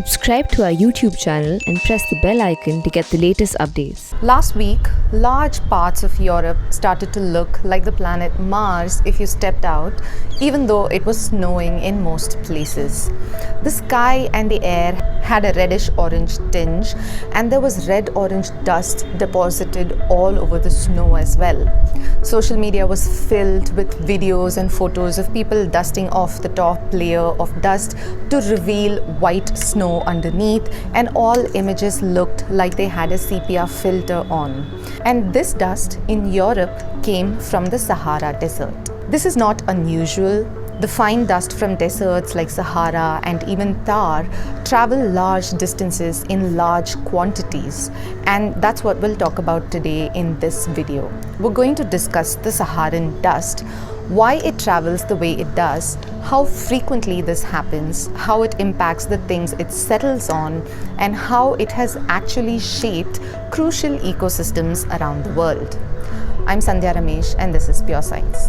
Subscribe to our YouTube channel and press the bell icon to get the latest updates. Last week, large parts of Europe started to look like the planet Mars if you stepped out, even though it was snowing in most places. The sky and the air had a reddish-orange tinge, and there was red-orange dust deposited all over the snow as well. Social media was filled with videos and photos of people dusting off the top layer of dust to reveal white snow underneath, and all images looked like they had a sepia filter on. And this dust in Europe came from the Sahara Desert. This is not unusual. The fine dust from deserts like Sahara and even Thar travel large distances in large quantities, and that's what we'll talk about today in this video. We're going to discuss the Saharan dust, why it travels the way it does, how frequently this happens, how it impacts the things it settles on, and how it has actually shaped crucial ecosystems around the world. I'm Sandhya Ramesh, and this is Pure Science.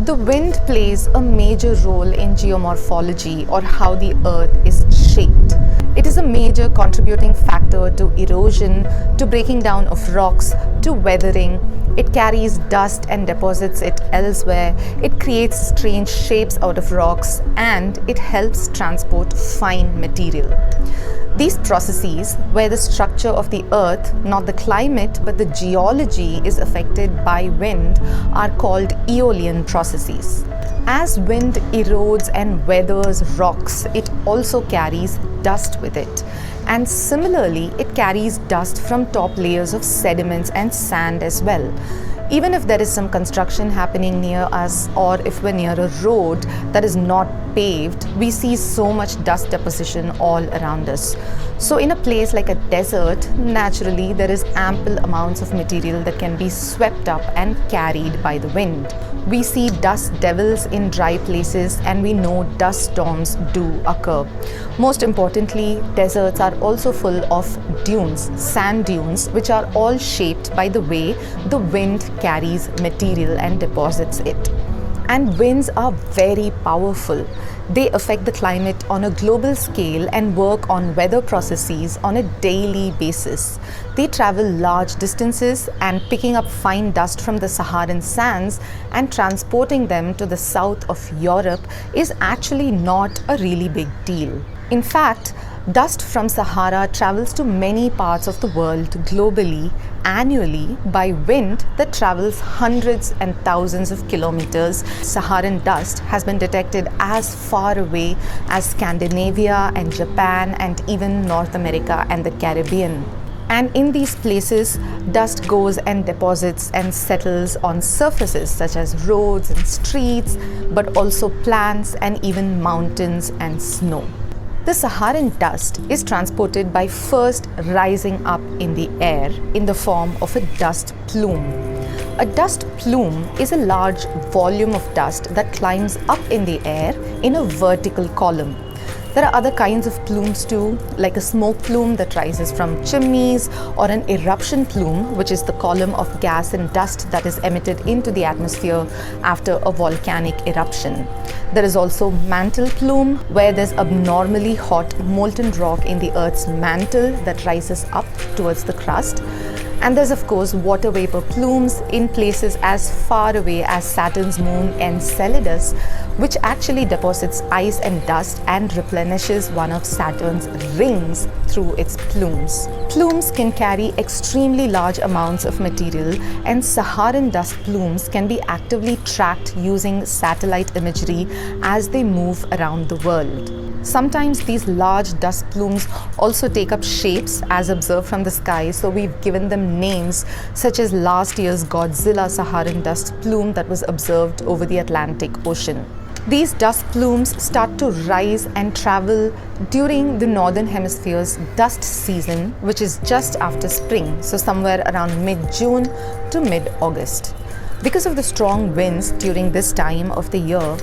The wind plays a major role in geomorphology, or how the earth is shaped. It is a major contributing factor to erosion, to breaking down of rocks, to weathering. It carries dust and deposits it elsewhere. It creates strange shapes out of rocks, and it helps transport fine material. These processes, where the structure of the earth, not the climate, but the geology is affected by wind, are called aeolian processes. As wind erodes and weathers rocks, it also carries dust with it. And similarly, it carries dust from top layers of sediments and sand as well. Even if there is some construction happening near us, or if we're near a road that is not paved, we see so much dust deposition all around us. So in a place like a desert, naturally there is ample amounts of material that can be swept up and carried by the wind. We see dust devils in dry places, and we know dust storms do occur. Most importantly, deserts are also full of dunes, sand dunes, which are all shaped by the way the wind carries material and deposits it. And winds are very powerful. They affect the climate on a global scale and work on weather processes on a daily basis. They travel large distances, and picking up fine dust from the Saharan sands and transporting them to the south of Europe is actually not a really big deal. In fact, dust from Sahara travels to many parts of the world globally annually by wind that travels hundreds and thousands of kilometers. Saharan dust has been detected as far away as Scandinavia and Japan and even North America and the Caribbean. And in these places, dust goes and deposits and settles on surfaces such as roads and streets, but also plants and even mountains and snow. The Saharan dust is transported by first rising up in the air in the form of a dust plume. A dust plume is a large volume of dust that climbs up in the air in a vertical column. There are other kinds of plumes too, like a smoke plume that rises from chimneys, or an eruption plume, which is the column of gas and dust that is emitted into the atmosphere after a volcanic eruption. There is also mantle plume, where there's abnormally hot molten rock in the Earth's mantle that rises up towards the crust. And there's of course water vapor plumes in places as far away as Saturn's moon Enceladus, which actually deposits ice and dust and replenishes one of Saturn's rings through its plumes. Plumes can carry extremely large amounts of material, and Saharan dust plumes can be actively tracked using satellite imagery as they move around the world. Sometimes these large dust plumes also take up shapes as observed from the sky, so we've given them names, such as last year's Godzilla Saharan dust plume that was observed over the Atlantic Ocean. These dust plumes start to rise and travel during the Northern Hemisphere's dust season, which is just after spring, so somewhere around mid-June to mid-August. Because of the strong winds during this time of the year,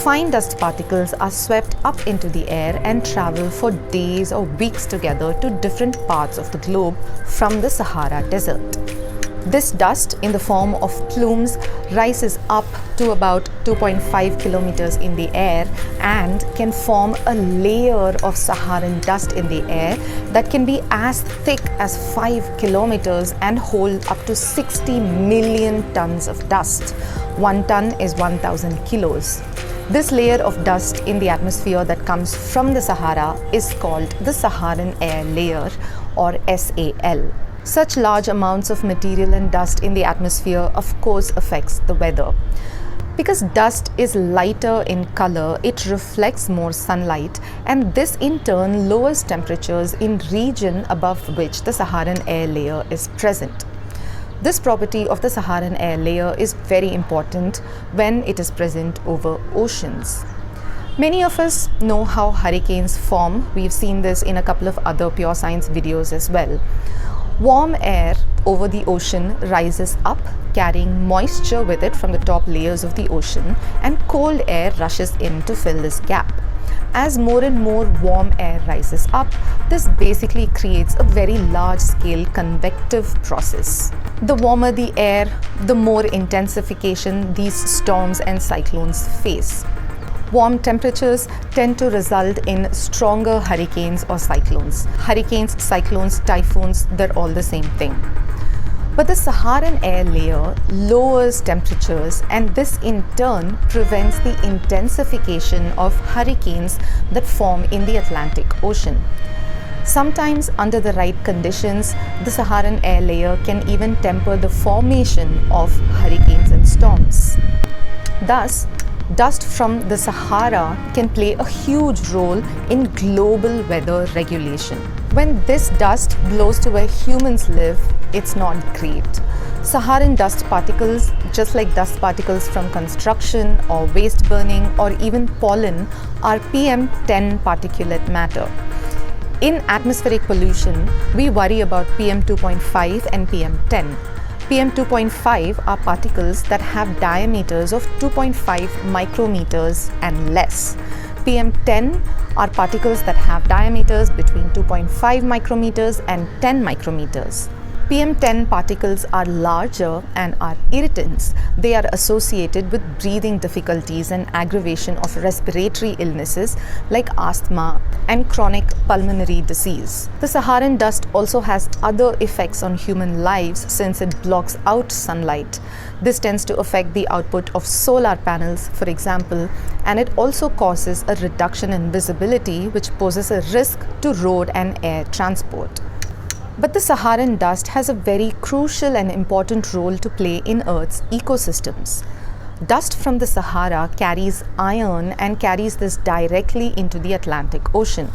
fine dust particles are swept up into the air and travel for days or weeks together to different parts of the globe from the Sahara Desert. This dust in the form of plumes rises up to about 2.5 kilometers in the air and can form a layer of Saharan dust in the air that can be as thick as 5 kilometers and hold up to 60 million tons of dust. 1 ton is 1,000 kilos. This layer of dust in the atmosphere that comes from the Sahara is called the Saharan air layer, or SAL. Such large amounts of material and dust in the atmosphere of course affects the weather. Because dust is lighter in color, it reflects more sunlight, and this in turn lowers temperatures in region above which the Saharan air layer is present. This property of the Saharan air layer is very important when it is present over oceans. Many of us know how hurricanes form. We've seen this in a couple of other Pure Science videos as well. Warm air over the ocean rises up, carrying moisture with it from the top layers of the ocean, and cold air rushes in to fill this gap. As more and more warm air rises up, this basically creates a very large-scale convective process. The warmer the air, the more intensification these storms and cyclones face. Warm temperatures tend to result in stronger hurricanes or cyclones. Hurricanes, cyclones, typhoons, they're all the same thing. But the Saharan air layer lowers temperatures, and this in turn prevents the intensification of hurricanes that form in the Atlantic Ocean. Sometimes, under the right conditions, the Saharan air layer can even temper the formation of hurricanes and storms. Thus, dust from the Sahara can play a huge role in global weather regulation. When this dust blows to where humans live, it's not great. Saharan dust particles, just like dust particles from construction or waste burning or even pollen, are PM10 particulate matter. In atmospheric pollution, we worry about PM2.5 and PM10. PM2.5 are particles that have diameters of 2.5 micrometers and less. PM10 are particles that have diameters between 2.5 micrometers and 10 micrometers. PM10 particles are larger and are irritants. They are associated with breathing difficulties and aggravation of respiratory illnesses like asthma and chronic pulmonary disease. The Saharan dust also has other effects on human lives since it blocks out sunlight. This tends to affect the output of solar panels, for example, and it also causes a reduction in visibility, which poses a risk to road and air transport. But the Saharan dust has a very crucial and important role to play in Earth's ecosystems. Dust from the Sahara carries iron and carries this directly into the Atlantic Ocean.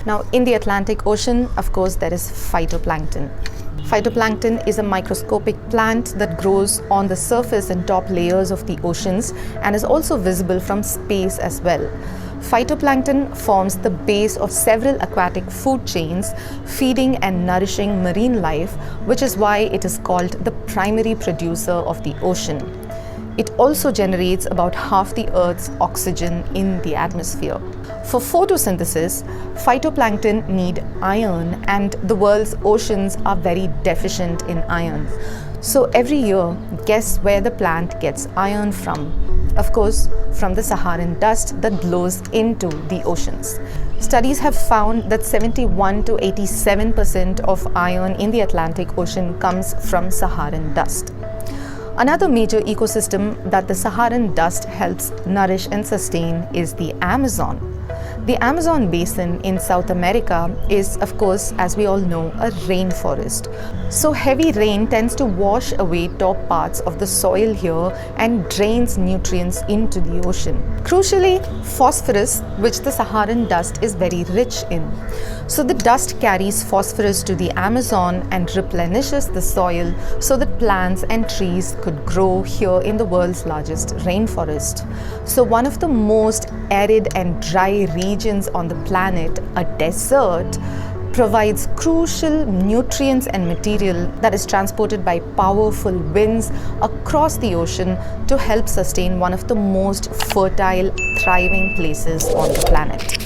Now, in the Atlantic Ocean, of course, there is phytoplankton. Phytoplankton is a microscopic plant that grows on the surface and top layers of the oceans and is also visible from space as well. Phytoplankton forms the base of several aquatic food chains, feeding and nourishing marine life, which is why it is called the primary producer of the ocean. It also generates about half the Earth's oxygen in the atmosphere. For photosynthesis, phytoplankton need iron, and the world's oceans are very deficient in iron. So every year, guess where the plant gets iron from? Of course, from the Saharan dust that blows into the oceans. Studies have found that 71 to 87% of iron in the Atlantic Ocean comes from Saharan dust. Another major ecosystem that the Saharan dust helps nourish and sustain is the Amazon. The Amazon basin in South America is, of course, as we all know, a rainforest. So heavy rain tends to wash away top parts of the soil here and drains nutrients into the ocean. Crucially, phosphorus, which the Saharan dust is very rich in. So the dust carries phosphorus to the Amazon and replenishes the soil so that plants and trees could grow here in the world's largest rainforest. So one of the most arid and dry regions on the planet, a desert, provides crucial nutrients and material that is transported by powerful winds across the ocean to help sustain one of the most fertile, thriving places on the planet.